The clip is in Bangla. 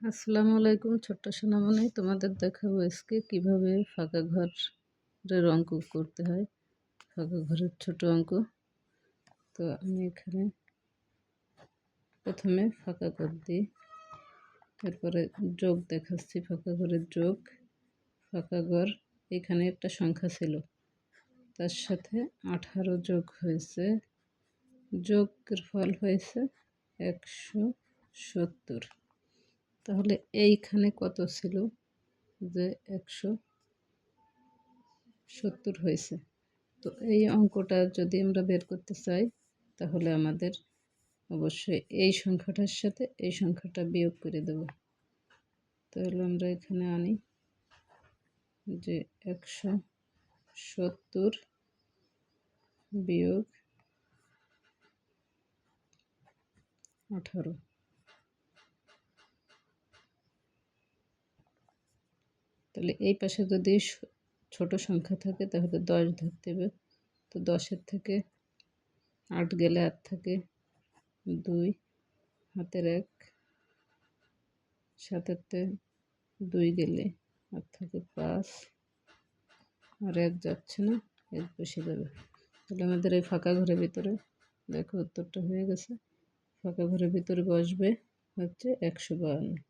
আসসালামু আলাইকুম ছোট্ট সোনামণি, তোমাদের দেখাবো আজকে কিভাবে ফাঁকা ঘরের অঙ্ক করতে হয়। ফাঁকা ঘরের ছোট অঙ্ক। তো আমি এখানে প্রথমে ফাঁকা ঘর দিই, তারপরে যোগ দেখাচ্ছি। ফাঁকা ঘরের যোগ, ফাঁকা ঘর এখানে একটা সংখ্যা ছিল, তার সাথে 18 যোগ হয়েছে, যোগের ফল হয়েছে 170। তাহলে এইখানে কত ছিল? যে 170 হয়েছে। তো এই অঙ্কটা যদি আমরা বের করতে চাই, তাহলে আমাদের অবশ্যই এই সংখ্যাটার সাথে এই সংখ্যাটা বিয়োগ করে দেব। তাহলে আমরা এখানে আনি যে 170 বিয়োগ 18। তাহলে এই পাশে যদি ছোট সংখ্যা থাকে তাহলে 10 ধরতে হবে। তো 10-এর থেকে 8 গেলে 8 থাকে 2, হাতের 1, 7-এতে 2 গেলে 8 থাকে 5, আর 1 যাচ্ছে না, 1 বসে যাবে। তাহলে আমাদের এই ফাঁকা ঘরের ভিতরে দেখো উত্তরটা হয়ে গেছে। ফাঁকা ঘরের ভিতরে বসবে হচ্ছে 152।